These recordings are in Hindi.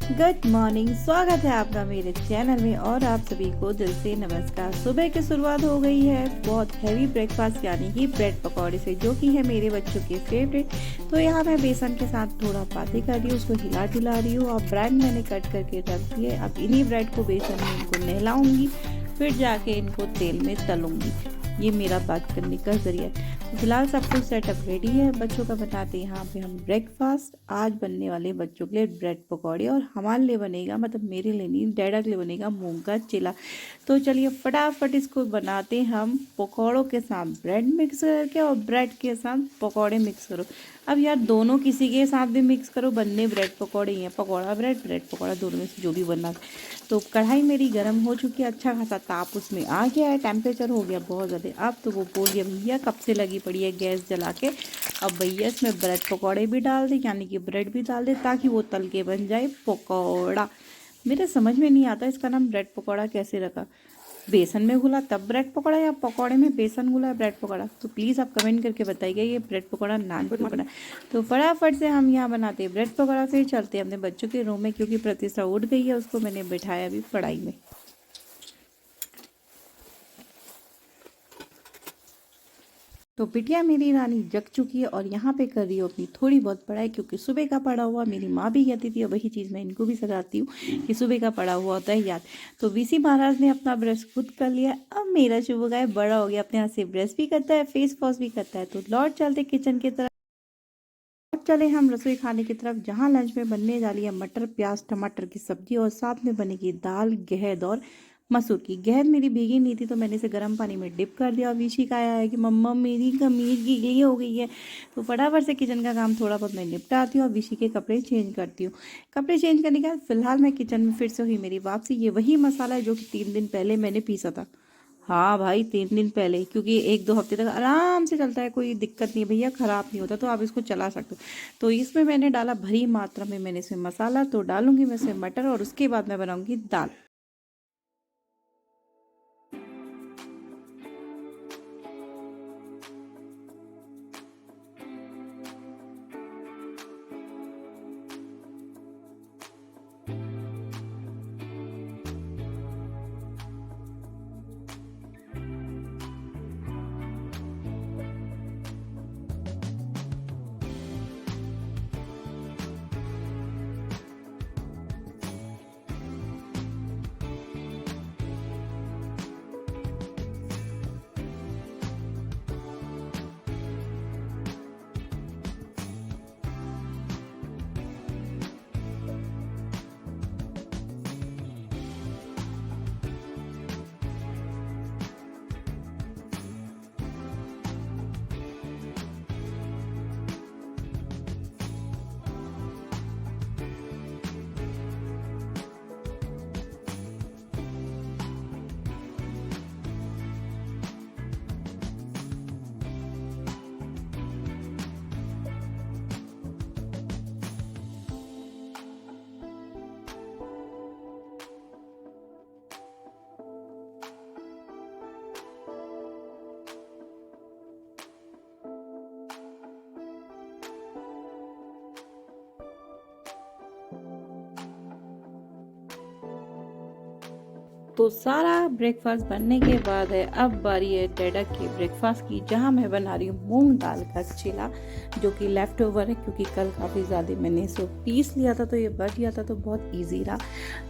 Good morning. स्वागत है आपका मेरे चैनल में और आप सभी को दिल से नमस्कार। सुबह की शुरुआत हो गई है बहुत हैवी ब्रेकफास्ट यानी कि ब्रेड पकौड़े से, जो कि है मेरे बच्चों के फेवरेट। तो यहाँ मैं बेसन के साथ थोड़ा बातें कर रही हूँ, उसको हिला डुला रही हूँ। और ब्रेड मैंने कट करके रख दिए। अब इन्हीं ब्रेड को बेसन में इनको नहलाऊंगी, फिर जाके इनको तेल में तलूंगी। ये मेरा बात करने का जरिया है। फिलहाल सब कुछ सेटअप रेडी है। बच्चों का बनाते हैं यहाँ पे हम ब्रेकफास्ट। आज बनने वाले बच्चों के लिए ब्रेड पकौड़े, और हमारे लिए बनेगा, मतलब मेरे लिए नहीं, डैडा के लिए बनेगा मूंग का चिला। तो चलिए फटाफट इसको बनाते हैं हम। पकौड़ों के साथ ब्रेड मिक्स करके और ब्रेड के साथ पकौड़े मिक्स करो। अब यार दोनों किसी के साथ भी मिक्स करो, बनने ब्रेड पकौड़े ही हैं। पकौड़ा ब्रेड, ब्रेड पकौड़ा, दोनों में से जो भी बनना। तो कढ़ाई मेरी गर्म हो चुकी है, अच्छा खासा ताप उसमें आ गया है, टेम्परेचर हो गया बहुत ज़्यादा। अब तो वो बोल गया भैया कब से लगी पड़ी है गैस जला के। अब भैया इसमें ब्रेड पकौड़े भी डाल दे, यानी कि ब्रेड भी डाल दे, ताकि वो तल के बन जाए पकौड़ा। मेरे समझ में नहीं आता इसका नाम ब्रेड पकौड़ा कैसे रखा। बेसन में घुला तब ब्रेड पकौड़ा, या पकौड़े में बेसन घुला ब्रेड पकौड़ा? तो प्लीज़ आप कमेंट करके बताइए ये ब्रेड पकौड़ा नान क्यों बना। तो फटाफट से हम यहाँ बनाते हैं ब्रेड पकौड़ा, फिर चलते हैं अपने बच्चों के रूम में, क्योंकि प्रतिष्ठा उठ गई है, उसको मैंने बिठाया अभी पढ़ाई में। तो बिटिया मेरी रानी जग चुकी है और यहाँ पे कर रही हो अपनी थोड़ी बहुत पढ़ाई, क्योंकि सुबह का पढ़ा हुआ मेरी माँ भी कहती थी, और वही चीज़ मैं इनको भी सिखाती हूँ कि सुबह का पढ़ा हुआ होता है याद। तो वीसी महाराज ने अपना ब्रश खुद कर लिया। अब मेरा शुभ गाय बड़ा हो गया, अपने हाथ से ब्रश भी करता है, फेस वॉश भी करता है। तो लौट चलते किचन की तरफ, लौट चले हम रसोई खाने की तरफ, जहाँ लंच में बनने जा रही है मटर प्याज टमाटर की सब्जी, और साथ में बनेगी दाल गहद और मसूर की। गहद मेरी भीगी नहीं थी, तो मैंने इसे गर्म पानी में डिप कर दिया। और विशी का आया है कि मम्मा मेरी कमीज गीली हो गई है। तो फटाफट से किचन का काम थोड़ा बहुत मैं निपटाती हूँ और विशी के कपड़े चेंज करती हूँ। कपड़े चेंज करने के बाद फिलहाल मैं किचन में फिर से हुई मेरी वापसी। ये वही मसाला है जो कि 3 दिन पहले मैंने पीसा था। हाँ भाई 3 दिन पहले, क्योंकि 1-2 हफ्ते तक आराम से चलता है, कोई दिक्कत नहीं भैया, ख़राब नहीं होता, तो आप इसको चला सकते हो। तो इसमें मैंने डाला भरी मात्रा में, मैंने इसमें मसाला। तो डालूंगी मैं इसमें मटर, और उसके बाद मैं बनाऊंगी दाल। तो सारा ब्रेकफास्ट बनने के बाद है अब बारी है डैडा के ब्रेकफास्ट की, जहां मैं बना रही हूँ मूंग दाल का चिला, जो कि लेफ्ट ओवर है, क्योंकि कल काफ़ी ज़्यादा मैंने इसको पीस लिया था, तो ये बच गया था, तो बहुत इजी रहा।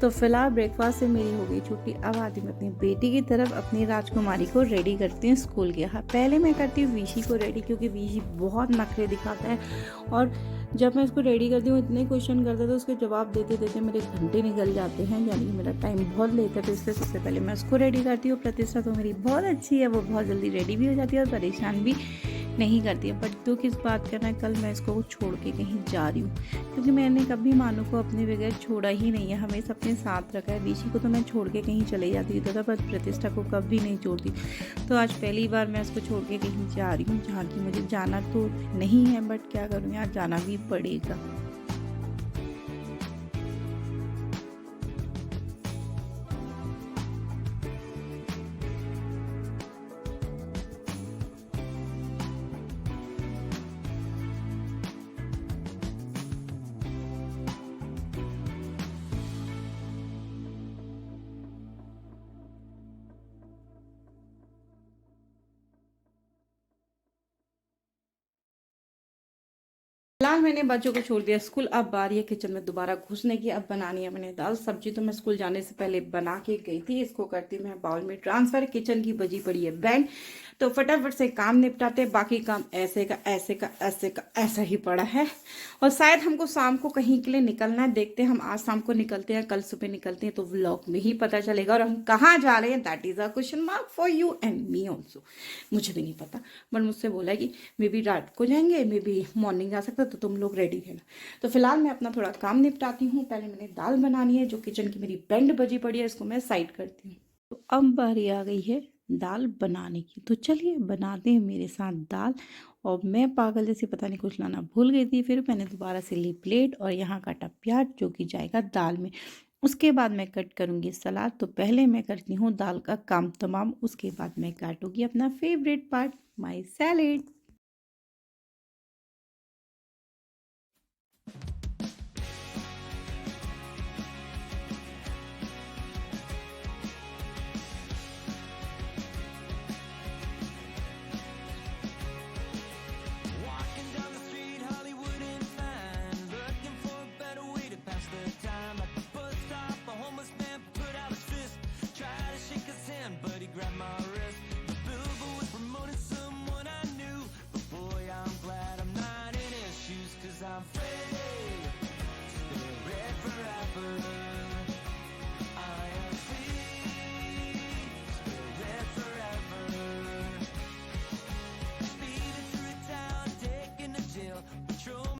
तो फिलहाल ब्रेकफास्ट से मेरी हो गई छुट्टी। अब आती मैं अपनी बेटी की तरफ, अपनी राजकुमारी को रेडी करती हूँ स्कूल के। हाँ पहले मैं करती हूँ विशी को रेडी, क्योंकि विशी बहुत नखरे दिखाता है, और जब मैं इसको रेडी करती हूँ इतने क्वेश्चन करते तो उसके जवाब देते देते मेरे घंटे निकल जाते हैं, यानी कि मेरा टाइम बहुत लेट है। तो इसलिए सबसे पहले मैं उसको रेडी करती हूँ। प्रतिष्ठा तो मेरी बहुत अच्छी है, वो बहुत जल्दी रेडी भी हो जाती है और परेशान भी नहीं करती है। बट दुख इस बात का ना, कल मैं इसको छोड़ के कहीं जा रही हूँ, क्योंकि मैंने कभी मानू को अपने बगैर छोड़ा ही नहीं है, हमेशा अपने साथ रखा है। विशी को तो मैं छोड़ के कहीं चले जाती थी, पर प्रतिष्ठा को कभी नहीं छोड़ती। तो आज पहली बार मैं उसको छोड़ के कहीं जा रही हूँ, जहाँ की मुझे जाना तो नहीं है, बट क्या करूँ यार, जाना भी पड़ेगा। फिलहाल मैंने बच्चों को छोड़ दिया स्कूल। अब बारी है किचन में दोबारा घुसने की। अब बनानी है मैंने दाल सब्जी। तो मैं स्कूल जाने से पहले बना के गई थी। इसको करती मैं बाउल में ट्रांसफर। किचन की बजी पड़ी है बैंड, तो फटाफट से काम निपटाते। बाकी काम ऐसे का ऐसे का ऐसे का ऐसा ही पड़ा है। और शायद हमको शाम को कहीं के लिए निकलना है। देखते हैं हम आज शाम को निकलते हैं कल सुबह निकलते हैं, तो व्लॉग में ही पता चलेगा। और हम कहाँ जा रहे हैं that is a question mark for you and me also. मुझे भी नहीं पता, बट मुझसे बोला कि मे बी रात को जाएंगे, मे बी मॉर्निंग जा सकता, तो तुम लोग रेडी रहना। तो फिलहाल मैं अपना थोड़ा काम निपटाती हूँ। पहले मैंने दाल बनानी है, जो किचन की मेरी बैंड बजी पड़ी है, इसको मैं साइड करती हूँ। तो अब बारी आ गई है दाल बनाने की। तो चलिए बनाते हैं मेरे साथ दाल। और मैं पागल जैसी पता नहीं कुछ लाना भूल गई थी। फिर मैंने दोबारा से ली प्लेट और यहाँ काटा प्याज, जो कि जाएगा दाल में। उसके बाद मैं कट करूँगी सलाद। तो पहले मैं करती हूँ दाल का काम तमाम, उसके बाद मैं काटूँगी अपना favourite part, my salad. Walking down the street, Hollywood and fine, looking for a better way to pass the time. At the bus stop, a homeless man put out his fist, tried to shake his hand, but he grabbed my wrist. The billboard was promoting someone I knew, but boy, I'm glad I'm not in his shoes, 'cause I'm free, still red forever. I am free, still red forever. Speeding through town, taking a jail patrol.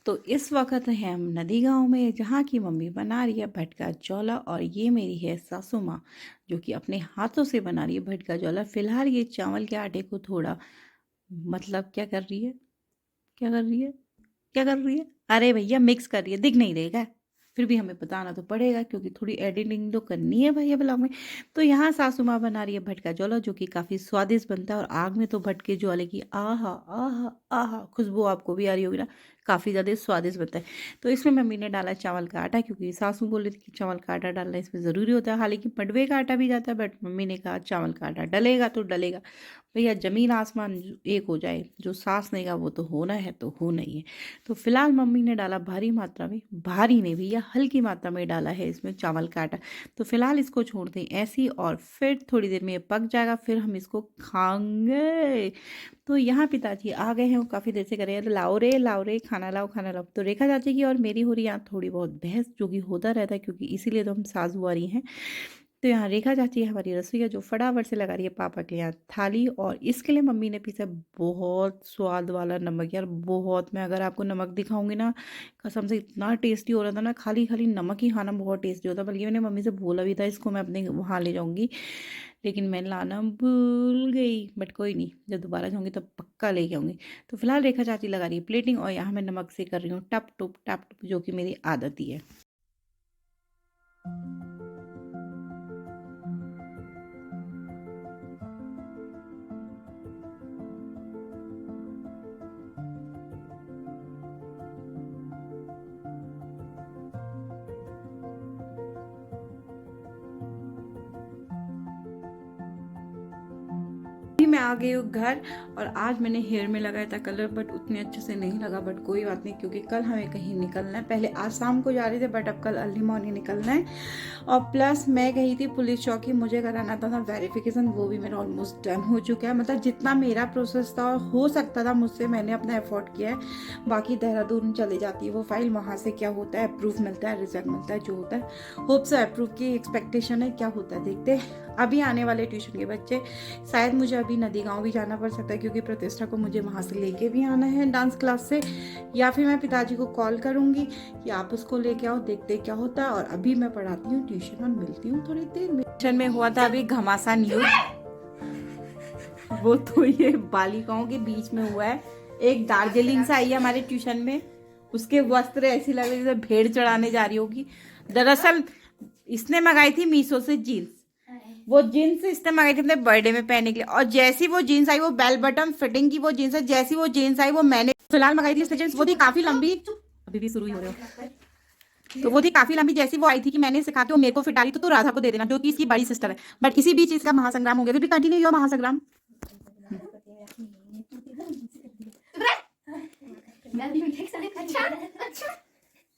तो इस वक्त है हम नदी गांव में, जहाँ की मम्मी बना रही है भटका जौला। और ये मेरी है सासू माँ, जो कि अपने हाथों से बना रही है भटका जौला। फिलहाल ये चावल के आटे को थोड़ा, मतलब क्या कर रही है, क्या कर रही है, क्या कर रही है, अरे भैया मिक्स कर रही है, दिख नहीं रहेगा। फिर भी हमें बताना तो पड़ेगा, क्योंकि थोड़ी एडिटिंग तो करनी है भैया ब्लॉग में। तो यहाँ सासू माँ बना रही है भटका जौला, जो कि काफ़ी स्वादिष्ट बनता है। और आग में तो भटके ज्वाले की आहा आहा आहा खुशबू आपको भी आ रही होगी ना, काफ़ी ज़्यादा स्वादिष्ट बनता है। तो इसमें मम्मी ने डाला चावल का आटा, क्योंकि सासू बोल रही थी कि चावल का आटा डालना इसमें ज़रूरी होता है। हालांकि पटवे का आटा भी जाता है, बट मम्मी ने कहा चावल का आटा डलेगा तो डलेगा। भैया ज़मीन आसमान एक हो जाए, जो सास नेगा वो तो होना है, तो होना ही है। तो फिलहाल मम्मी ने डाला भारी मात्रा में, भारी नहीं भैया हल्की मात्रा में डाला है इसमें चावल का आटा। तो फिलहाल इसको छोड़ दें ऐसी, और फिर थोड़ी देर में ये पक जाएगा, फिर हम इसको खाएंगे। तो यहाँ पिताजी आ गए हैं, वो काफ़ी देर से कर रहे हैं लाओ रे खाना लाओ खाना लाओ। तो रेखा चाची की और मेरी हो रही है यहाँ थोड़ी बहुत बहस, जो कि होता रहता है, क्योंकि इसीलिए तो हम सासुआरी हैं। तो यहाँ रेखा चाची है हमारी रसोईया, जो फटाफट से लगा रही है पापा के यहाँ थाली। और इसके लिए मम्मी ने पीसा बहुत स्वाद वाला नमक, यार बहुत। मैं अगर आपको नमक दिखाऊंगी ना, कसम से इतना टेस्टी हो रहा था ना, खाली खाली नमक ही खाना बहुत टेस्टी होता। बल्कि मैंने मम्मी से बोला भी था इसको मैं अपने वहाँ ले जाऊँगी, लेकिन मैं लाना भूल गई। बट कोई नहीं, जब दोबारा जाऊँगी तब पक्का लेके आऊँगी। तो फिलहाल रेखा चाची लगा रही है प्लेटिंग, और यहाँ मैं नमक से कर रही हूँ टप टप, जो कि मेरी आदत ही है। मैं आ गई हूँ घर, और आज मैंने हेयर में लगाया था कलर, बट उतने अच्छे से नहीं लगा। बट कोई बात नहीं, क्योंकि कल हमें कहीं निकलना है। पहले आज शाम को जा रहे थे, बट अब कल अर्ली मॉर्निंग निकलना है। और प्लस मैं गई थी पुलिस चौकी, मुझे कराना था वेरिफिकेशन, वो भी मेरा ऑलमोस्ट डन हो चुका है। मतलब जितना मेरा प्रोसेस था हो सकता था मुझसे, मैंने अपना एफर्ट किया है। बाकी देहरादून चली जाती है वो फाइल, वहाँ से क्या होता है, अप्रूव मिलता है, रिजल्ट मिलता है, जो होता है। होप से अप्रूव की एक्सपेक्टेशन है, क्या होता है देखते हैं। अभी आने वाले ट्यूशन के बच्चे, शायद मुझे अभी नदी गांव भी जाना पड़ सकता है, क्योंकि प्रतिष्ठा को मुझे वहाँ से लेके भी आना है डांस क्लास से। या फिर मैं पिताजी को कॉल करूँगी कि आप उसको लेके आओ, देखते क्या होता है। और अभी मैं पढ़ाती हूँ ट्यूशन, और मिलती हूँ थोड़ी देर में। ट्यूशन में हुआ था अभी घमासान न्यूज, वो तो ये बालिकाओं के बीच में हुआ है। एक दार्जिलिंग से आई है हमारे ट्यूशन में, उसके वस्त्र ऐसी लग रही जैसे भेड़ चढ़ाने जा रही होगी। दरअसल इसने मंगाई थी मीशो से जीन्स, वो जीन्स इसने मंगाई थी अपने बर्थडे में पहनने के लिए। और जैसी वो जीन्स आई, वो बेल बटन फिटिंग की वो जीन्स है, जैसी वो जीन्स आई वो मैंने फिलहाल मंगाई थी इसने जीन्स, वो थी काफी लंबी, अभी भी शुरू ही हो रहे हो। तो वो थी काफी लंबी, जैसी वो आई थी कि मैंने सिखा के वो मेरे को फिट आ रही, तो राधा को दे देना, जो कि इसकी बड़ी सिस्टर है। बट इसी बीच इसका महासंग्राम हो गया, फिर भी कंटिन्यू हुआ महासंग्राम। मैं भी देख सकती हूँ। अच्छा अच्छा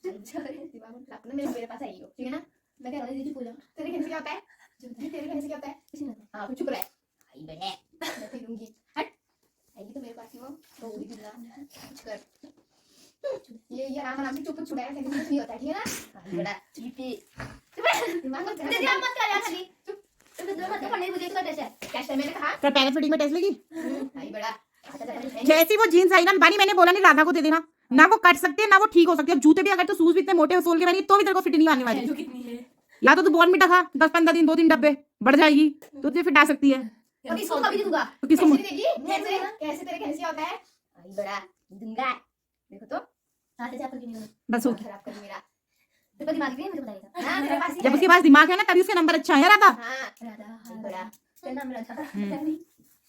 अच्छा दिमाग में लगता है मेरे पास आई हो, ठीक है ना? मैं कह रहा हूँ दीदी पूजा तेरे कहने से क्या होता है? तेरे कहने से क्या होता है? कुछ नहीं होता। हाँ, तू चुप रह। आई बड़े मैं फिर दूंगी। हट आएगी तो मेरे पास ही हो तो पूरी दिला कुछ कर। ये आराम से चुप छुड़ाया कहने से कुछ नहीं होता है, ठीक है ना? आई बड़ा चीपी दिमाग में दीदी आप मत कर यार खाली चुप। तो मत पढ़ने मुझे इसका टेस्ट है। टेस्ट है मैंने कहा फिर पेरेंट्स मीटिंग में टेस्ट लेगी। आई बड़ा जैसी वो जीन्स आई ना बानी, मैंने बोला नहीं राधा को दे देना, ना वो कट सकती है ना वो ठीक हो सकती है। जूते भी अगर तो शूज भी इतने मोटे सोल के पहनी तो भी तेरे को फिट नहीं आने वाली। कितनी है? या तो तू बॉर्नविटा खा 10-15 दिन 2-3 डब्बे बढ़ जाएगी तो तुझे फिट आ सकती है। और इसको कभी दूंगा तो किसको कैसे देगी? कैसे तेरे कैसे होता है? आई बड़ा दूंगा देखो तो हां से चैपल की नहीं बस होगी। खराब कर मेरा तो दिमाग नहीं मुझे बताएगा। हां मेरे पास जब उसके पास दिमाग है ना तभी उसके नंबर अच्छा है राधा। हां राधा बड़ा तेरा नाम राधा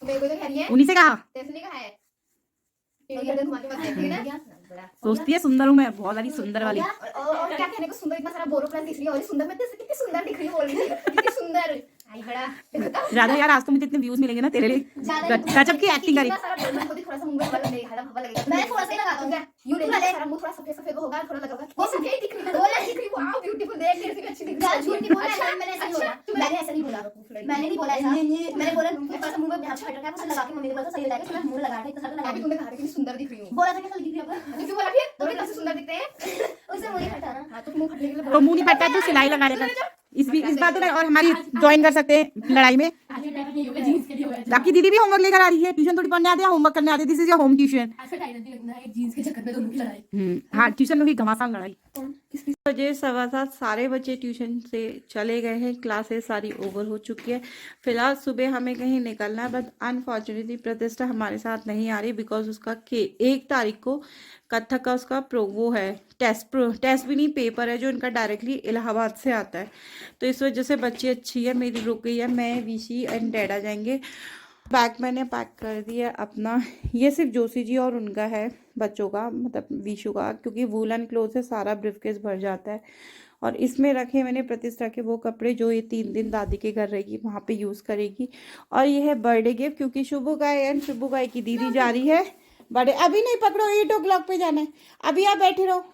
मेरे को तो कह रही है उन्हीं से कहा तेरे नहीं कहा है ये गर्दन घुमा के मत देखिए ना बड़ा सोचती है सुंदर हूँ मैं, बहुत सारी सुंदर वाली। और क्या कहने को सुंदर इतना सारा बोरो प्लस दिख रही है और ये सुंदर मैं कितनी सुंदर दिख रही हूं बोल रही है कितनी सुंदर। आई बड़ा देखो तो राधा यार आज तो मुझे इतने व्यूज मिलेंगे ना तेरे लिए, गजब की एक्टिंग करी। इतना सारा बोरो को थोड़ा सा मुंह में वाला नहीं हवा हवा लगेगा मैं थोड़ा सा ही लगाता हूं यूं नहीं सारा मुंह थोड़ा सफेद सफेद होगा थोड़ा लगाऊंगा वो सफेद दिख रही है बोला दिख रही वाओ ब्यूटीफुल देख तेरे से अच्छी दिख रही है झूठ नहीं बोला है मैंने ऐसा नहीं बोला मैंने ऐसा नहीं बोला मैंने नहीं बोला ऐसा मैंने बोला थोड़ा सा मुंह में यहाँ पे हट रखा है कुछ लगा के मम्मी ने बोला सही हो जाएगा तो मैं मुंह लगा रही इतना सारा लगा अभी तुमने कहा था कि सुंदर दिख रही हूं बोला था कि दिख रही है तो क्यों बोला फिर बोले कैसे सुंदर दिखते हैं उससे मुंह नहीं फटा ना हां तो मुंह फटने के लिए तो मुंह नहीं फटता तो सिलाई लगा लेगा। इस बात में और हमारी ज्वाइन कर सकते हैं लड़ाई में। आपकी दीदी भी होमवर्क लेकर आ रही है, ट्यूशन थोड़ी पढ़ने आते हैं होमवर्क करने आते हैं। This is your home tuition. हाँ ट्यूशन में भी घमासान लड़ाई। बजे 7:15 सारे बच्चे ट्यूशन से चले गए हैं, क्लासेस सारी ओवर हो चुकी है। फिलहाल सुबह हमें कहीं निकलना है बट अनफॉर्चुनेटली प्रतिष्ठा हमारे साथ नहीं आ रही बिकॉज उसका 1 तारीख को कथक का उसका वो है टेस्ट भी नहीं पेपर है जो इनका डायरेक्टली इलाहाबाद से आता है। तो इस वजह से बच्ची अच्छी है मेरी रुक गई है। मैं विशी एंड डैडा जाएंगे। बैग मैंने पैक कर दिया अपना, ये सिर्फ जोशी जी और उनका है बच्चों का मतलब विशु का, क्योंकि वूलन क्लोथ से सारा ब्रीफकेस भर जाता है। और इसमें रखे मैंने प्रतिष्ठा के वो कपड़े जो ये 3 दिन दादी के घर रहेगी वहाँ पे यूज़ करेगी। और ये है बर्थडे गिफ्ट क्योंकि शुभू गाय एंड शुभू गाय की दीदी जा रही है बर्थडे। अभी नहीं पकड़ो 8 o'clock पे जाना है, अभी आप बैठे रहो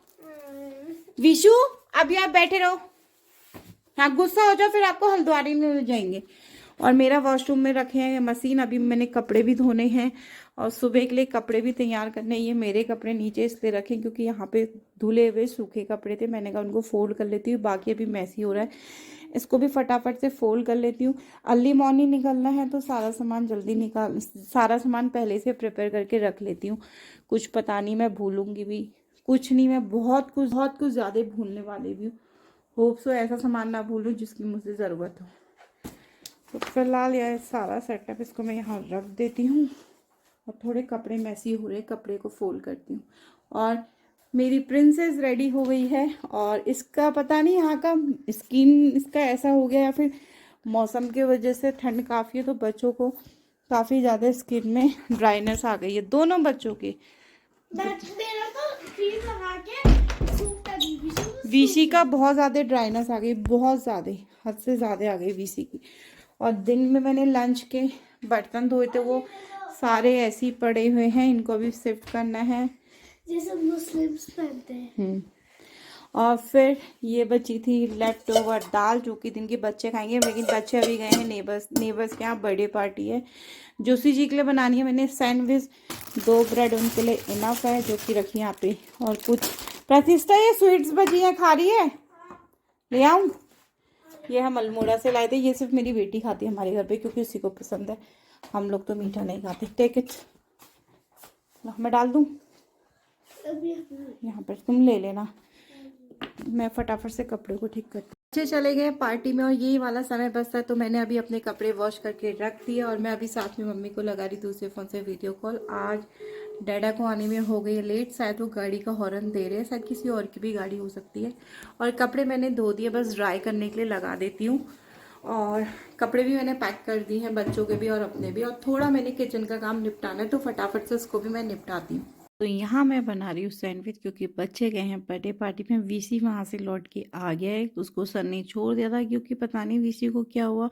विशु, अभी आप बैठे रहो। हाँ गुस्सा हो जाओ फिर आपको हल्द्वारी में ले जाएंगे। और मेरा वॉशरूम में रखे हैं मशीन, अभी मैंने कपड़े भी धोने हैं और सुबह के लिए कपड़े भी तैयार करने। ये मेरे कपड़े नीचे इसलिए रखे क्योंकि यहाँ पे धुले हुए सूखे कपड़े थे, मैंने कहा उनको फोल्ड कर लेती हूँ। बाकी अभी मैसी हो रहा है, इसको भी फटाफट से फोल्ड कर लेती हूँ। अर्ली मॉर्निंग निकलना है तो सारा सामान जल्दी सारा सामान पहले से प्रिपेयर करके रख लेती हूँ। कुछ पता नहीं मैं भूलूंगी भी कुछ नहीं, मैं बहुत कुछ ज़्यादा भूलने वाली भी हूँ। होप सो ऐसा सामान ना भूलूँ जिसकी मुझे ज़रूरत हो। तो फिलहाल यह सारा सेटअप इसको मैं यहाँ रख देती हूँ और थोड़े कपड़े मैसी हो रहे कपड़े को फोल्ड करती हूँ। और मेरी प्रिंसेस रेडी हो गई है और इसका पता नहीं यहाँ का स्किन इसका ऐसा हो गया या फिर मौसम की वजह से ठंड काफ़ी है तो बच्चों को काफ़ी ज़्यादा स्किन में ड्राइनेस आ गई है दोनों बच्चों की। वीसी का बहुत ज़्यादा ड्राइनेस आ गई, बहुत ज़्यादा हद से ज़्यादा आ गई वीसी की। और दिन में मैंने लंच के बर्तन धोए थे वो सारे ऐसे ही पड़े हुए हैं, इनको भी शिफ्ट करना है जैसे मुस्लिम्स पहनते हैं। और फिर ये बची थी लेफ्ट ओवर दाल जो कि दिन के बच्चे खाएंगे, लेकिन बच्चे अभी गए हैं नेबर्स के यहाँ बर्थडे पार्टी है। जोशी जी के लिए बनानी है मैंने सैंडविच, 2 ब्रेड उनके लिए इनफ है जो कि रखी यहाँ पे। और कुछ प्रतिष्ठा ये स्वीट्स बची है खा रही है, ले आऊँ? ये हम अल्मोड़ा से लाए थे, ये सिर्फ मेरी बेटी खाती है हमारे घर पे क्योंकि उसी को पसंद है, हम लोग तो मीठा नहीं खाते। टेक इट, मैं डाल दूँ यहाँ पर, तुम ले लेना, मैं फटाफट से कपड़े को ठीक करती हूँ। बच्चे चले गए पार्टी में और यही वाला समय बचता है तो मैंने अभी अपने कपड़े वॉश करके रख दिए और मैं अभी साथ में मम्मी को लगा रही दूसरे फ़ोन से वीडियो कॉल। आज डैडा को आने में हो गई लेट, शायद वो गाड़ी का हॉर्न दे रहे हैं, शायद किसी और की भी गाड़ी हो सकती है। और कपड़े मैंने धो दिए, बस ड्राई करने के लिए लगा देती हूँ। और कपड़े भी मैंने पैक कर दिए हैं बच्चों के भी और अपने भी, और थोड़ा मैंने किचन का काम निपटाना है तो फटाफट से उसको भी मैं निपटाती हूँ। तो यहाँ मैं बना रही हूँ सैंडविच, क्योंकि बच्चे गए हैं बर्थडे पार्टी में। वीसी वहाँ से लौट के आ गया है, उसको सर ने छोड़ दिया था, क्योंकि पता नहीं वीसी को क्या हुआ,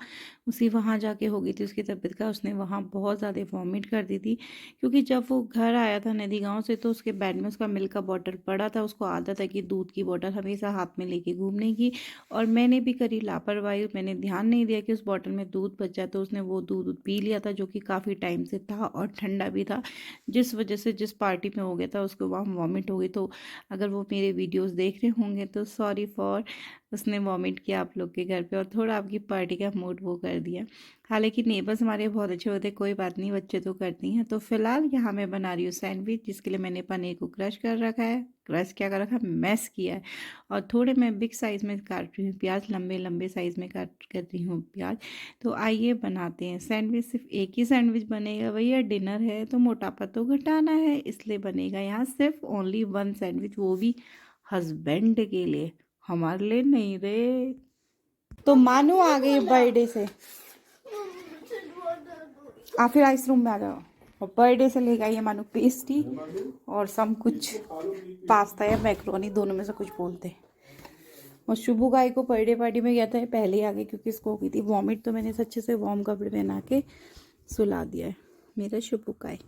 उसी वहाँ जाके हो गई थी उसकी तबीयत का। उसने वहाँ बहुत ज़्यादा वॉमिट कर दी थी, क्योंकि जब वो घर आया था नदी गाँव से तो उसके बैग में उसका मिल्क का बॉटल पड़ा था। उसको आदत है कि दूध की बॉटल हमेशा हाथ में लेके घूमने की, और मैंने भी करी लापरवाही, मैंने ध्यान नहीं दिया कि उस बॉटल में दूध बचा, तो उसने वो दूध पी लिया था, जो कि काफ़ी टाइम से था और ठंडा भी था, जिस वजह से जिस पार्टी में हो गया था उसको वहाँ वॉमिट हो गई। तो अगर वो मेरे वीडियोस देख रहे होंगे तो सॉरी फॉर, उसने वॉमिट किया आप लोग के घर पे और थोड़ा आपकी पार्टी का मूड वो कर दिया। हालांकि नेबर्स हमारे बहुत अच्छे होते, कोई बात नहीं, बच्चे तो करती हैं। तो फिलहाल यहाँ मैं बना रही हूँ सैंडविच, जिसके लिए मैंने पनीर को क्रश कर रखा है, क्रश क्या कर रखा है, मैश किया है। और थोड़े मैं बिग साइज़ में काट रही हूँ प्याज, लंबे लंबे साइज़ में काट कर रही हूँ प्याज। तो आइए बनाते हैं सैंडविच। सिर्फ एक ही सैंडविच बनेगा भैया, डिनर है तो मोटापा तो घटाना है, इसलिए बनेगा यहाँ सिर्फ ओनली वन सैंडविच, वो भी हस्बैंड के लिए, हमारे लिए नहीं रे। तो मानू आ गई बर्थडे से, आप फिर आइस रूम में आ जाओ। और बर्थडे से लेकर आई है मानू पेस्ट्री और सब कुछ, पास्ता या मैक्रोनी, दोनों में से कुछ बोलते हैं। और शुभू गाय को बर्थडे पार्टी में गया था, पहले ही आ गई क्योंकि इसको हो गई थी वॉमिट, तो मैंने अच्छे से वार्म कपड़े पहना के सुला दिया है मेरा शुभू गाय।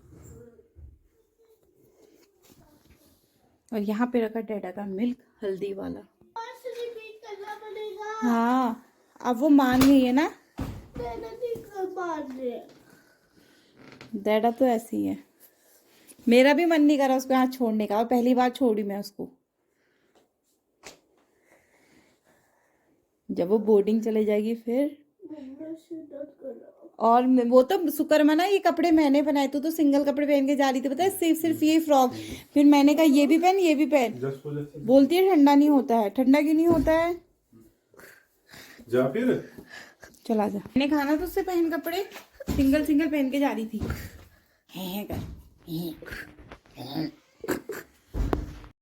और यहाँ पे रखा डैडा का मिल्क हल्दी वाला। हाँ अब वो मान गई है ना, डैडा तो ऐसी ही है। मेरा भी मन नहीं करा उसको यहाँ छोड़ने का, और पहली बार छोड़ी मैं उसको। जब वो बोर्डिंग चले जाएगी फिर, और वो तो शुक्र मना, ये कपड़े मैंने बनाए, तो सिंगल कपड़े पहन के जा रही थी, पता है, सिर्फ सिर्फ ये फ्रॉक। फिर मैंने कहा ये भी पहन, ये भी पहन। बोलती है ठंडा नहीं होता है। ठंडा क्यों नहीं होता है? जा फिर चला जा। मैंने खाना तो उससे पहन कपड़े सिंगल सिंगल पहन के जा रही थी। है कर यहीं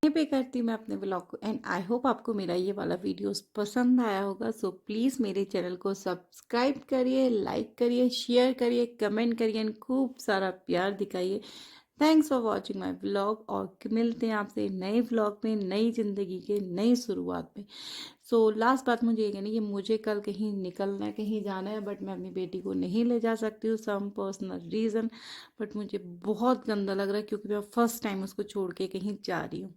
पे करती हूँ मैं अपने ब्लॉग को। एंड आई होप आपको मेरा ये वाला वीडियोस पसंद आया होगा। सो प्लीज़ मेरे चैनल को सब्सक्राइब करिए, लाइक करिए, शेयर करिए, कमेंट करिए एंड खूब सारा प्यार दिखाइए। Thanks for watching my vlog, और मिलते हैं आपसे नए व्लॉग में, नई ज़िंदगी के नई शुरुआत में। सो लास्ट बात मुझे ये कहनी कि मुझे कल कहीं निकलना है, कहीं जाना है, बट मैं अपनी बेटी को नहीं ले जा सकती हूँ, सम पर्सनल रीज़न। बट मुझे बहुत गंदा लग रहा है, क्योंकि मैं फर्स्ट टाइम उसको छोड़ के कहीं जा रही हूँ।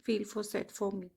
Feel for set for me.